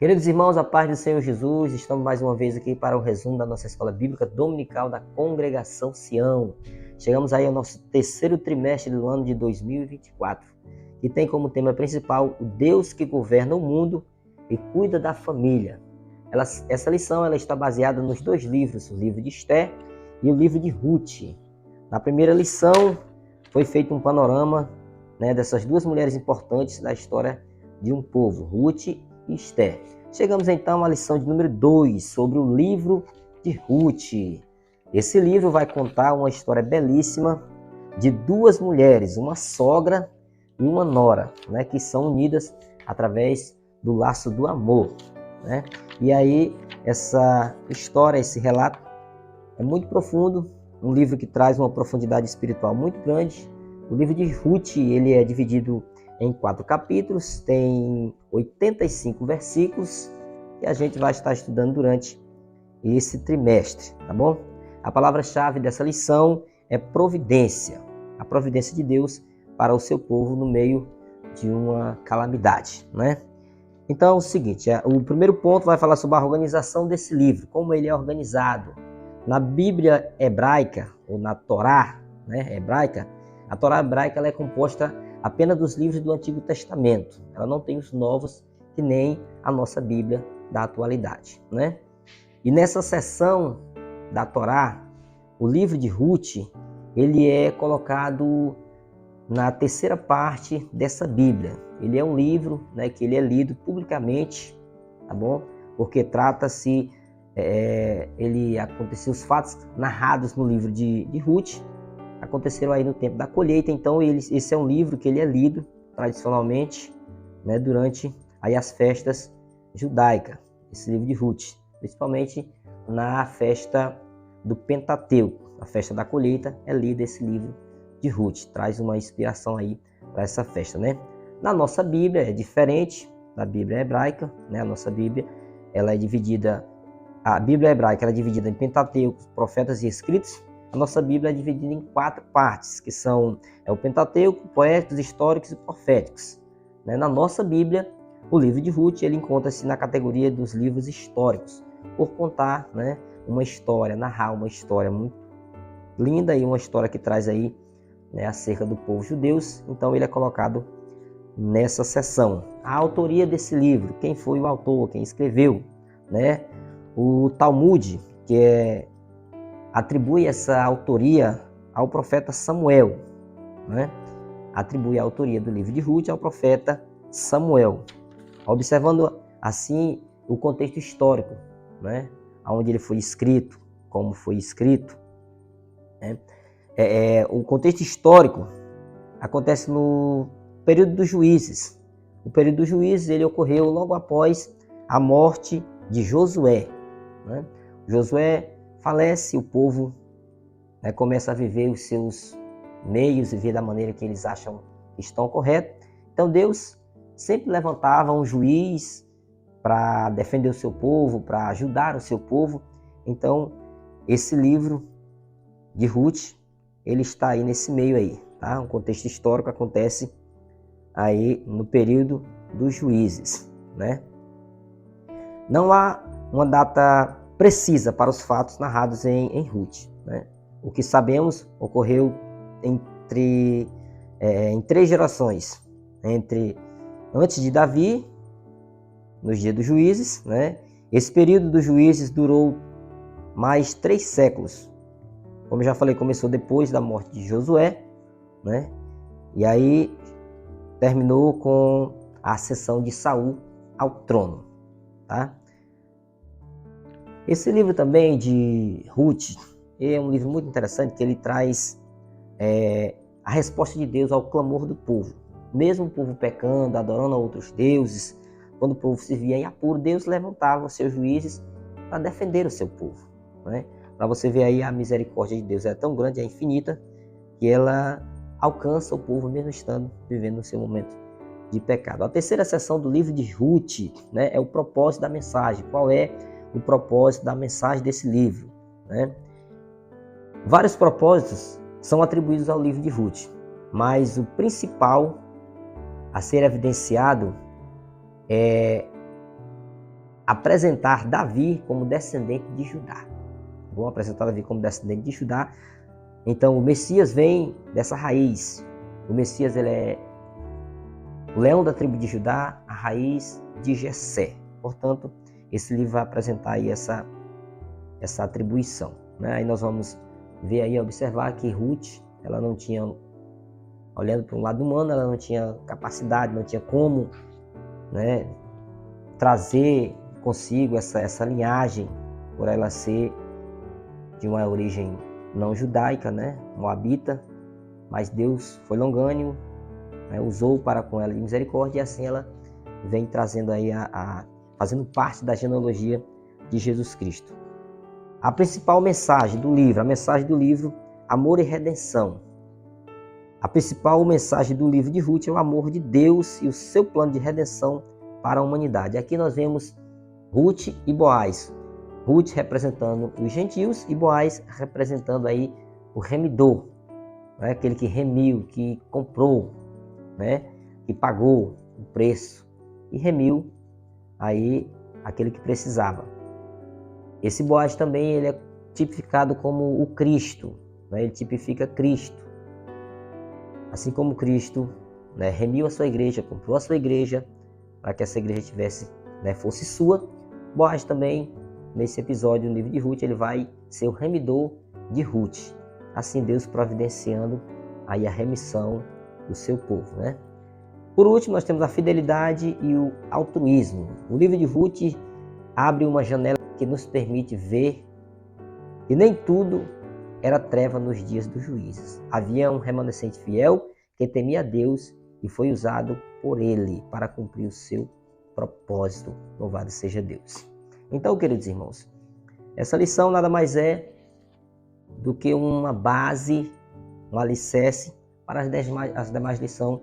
Queridos irmãos, a paz do Senhor Jesus, estamos mais uma vez aqui para o resumo da nossa Escola Bíblica Dominical da Congregação Sião. Chegamos aí ao nosso terceiro trimestre do ano de 2024, que tem como tema principal o Deus que governa o mundo e cuida da família. Essa lição ela está baseada nos dois livros, o livro de Esther e o livro de Ruth. Na primeira lição foi feito um panorama dessas duas mulheres importantes da história de um povo, Ruth e Esther. Chegamos então à lição de número 2, sobre o livro de Ruth. Esse livro vai contar uma história belíssima de duas mulheres, uma sogra e uma nora, que são unidas através do laço do amor. E aí, essa história, esse relato é muito profundo, um livro que traz uma profundidade espiritual muito grande. O livro de Ruth, ele é dividido em 4 capítulos, tem 85 versículos e a gente vai estar estudando durante esse trimestre, tá bom? A palavra-chave dessa lição é providência, a providência de Deus para o seu povo no meio de uma calamidade, Então é o seguinte, o primeiro ponto vai falar sobre a organização desse livro, como ele é organizado. Na Bíblia hebraica, ou na Torá hebraica, a Torá hebraica ela é composta apenas dos livros do Antigo Testamento. Ela não tem os novos, que nem a nossa Bíblia da atualidade. E nessa seção da Torá, o livro de Ruth, ele é colocado na terceira parte dessa Bíblia. Ele é um livro que ele é lido publicamente, tá bom? Porque trata-se, ele aconteceu os fatos narrados no livro de Ruth, aconteceram aí no tempo da colheita. Então esse é um livro que ele é lido tradicionalmente durante aí as festas judaicas, esse livro de Ruth, principalmente na festa do Pentateuco, a festa da colheita, é lido esse livro de Ruth, traz uma inspiração aí para essa festa, Na nossa Bíblia é diferente da Bíblia hebraica, A nossa Bíblia, ela é dividida, a Bíblia hebraica ela é dividida em Pentateuco, profetas e escritos. A nossa Bíblia é dividida em 4 partes, que são o Pentateuco, poéticos, históricos e proféticos. Na nossa Bíblia, o livro de Ruth ele encontra-se na categoria dos livros históricos, por contar uma história, narrar uma história muito linda e uma história que traz aí acerca do povo judeu. Então ele é colocado nessa seção. A autoria desse livro, quem foi o autor, quem escreveu, O Talmud, que atribui essa autoria ao profeta Samuel, Atribui a autoria do livro de Ruth ao profeta Samuel, observando assim o contexto histórico, onde ele foi escrito, como foi escrito. O contexto histórico acontece no período dos juízes. O período dos juízes ele ocorreu logo após a morte de Josué. Josué falece, o povo começa a viver os seus meios, viver da maneira que eles acham que estão corretos. Então Deus sempre levantava um juiz para defender o seu povo, para ajudar o seu povo. Então esse livro de Ruth, ele está aí nesse meio aí, tá? Um contexto histórico acontece aí no período dos juízes, Não há uma data precisa para os fatos narrados em Ruth. O que sabemos ocorreu em 3 gerações, antes de Davi, nos dias dos juízes. Esse período dos juízes durou mais 3 séculos. Como eu já falei, começou depois da morte de Josué, e aí terminou com a ascensão de Saul ao trono, tá? Esse livro também de Ruth é um livro muito interessante, que ele traz a resposta de Deus ao clamor do povo. Mesmo o povo pecando, adorando a outros deuses, quando o povo se via em apuro, Deus levantava os seus juízes para defender o seu povo. Para você ver aí, a misericórdia de Deus é tão grande, é infinita, que ela alcança o povo mesmo estando vivendo o seu momento de pecado. A terceira seção do livro de Ruth é o propósito da mensagem. Qual é o propósito da mensagem desse livro? Vários propósitos são atribuídos ao livro de Ruth, mas o principal a ser evidenciado é apresentar Davi como descendente de Judá. Vão apresentar Davi como descendente de Judá. Então, o Messias vem dessa raiz. O Messias, ele é o leão da tribo de Judá, a raiz de Jessé. Portanto, esse livro vai apresentar aí essa atribuição, né? Aí nós vamos ver aí, observar que Ruth, ela não tinha, olhando para o lado humano, ela não tinha capacidade, não tinha como, né, trazer consigo essa linhagem, por ela ser de uma origem não judaica, né, moabita, mas Deus foi longânimo, né, usou para com ela de misericórdia, e assim ela vem trazendo aí fazendo parte da genealogia de Jesus Cristo. A principal mensagem do livro, Amor e Redenção. A principal mensagem do livro de Ruth é o amor de Deus e o seu plano de redenção para a humanidade. Aqui nós vemos Ruth e Boaz. Ruth representando os gentios e Boaz representando aí o remidor, né? Aquele que remiu, que comprou, né? Que pagou o preço e remiu aí aquele que precisava. Esse Boaz também ele é tipificado como o Cristo, né? Ele tipifica Cristo. Assim como Cristo, né, remiu a sua igreja, comprou a sua igreja, para que essa igreja tivesse, né, fosse sua, Boaz também, nesse episódio do livro de Ruth, ele vai ser o remidor de Ruth. Assim Deus providenciando aí a remissão do seu povo, né? Por último, nós temos a fidelidade e o altruísmo. O livro de Ruth abre uma janela que nos permite ver que nem tudo era treva nos dias dos juízes. Havia um remanescente fiel que temia a Deus e foi usado por ele para cumprir o seu propósito. Louvado seja Deus. Então, queridos irmãos, essa lição nada mais é do que uma base, um alicerce para as demais lições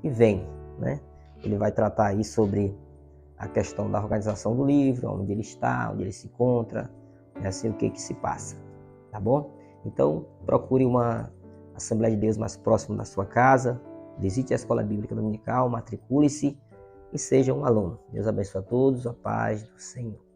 que vêm, né? Ele vai tratar aí sobre a questão da organização do livro, onde ele está, onde ele se encontra, e assim o que se passa, tá bom? Então, procure uma Assembleia de Deus mais próxima da sua casa, visite a Escola Bíblica Dominical, matricule-se e seja um aluno. Deus abençoe a todos, a paz do Senhor.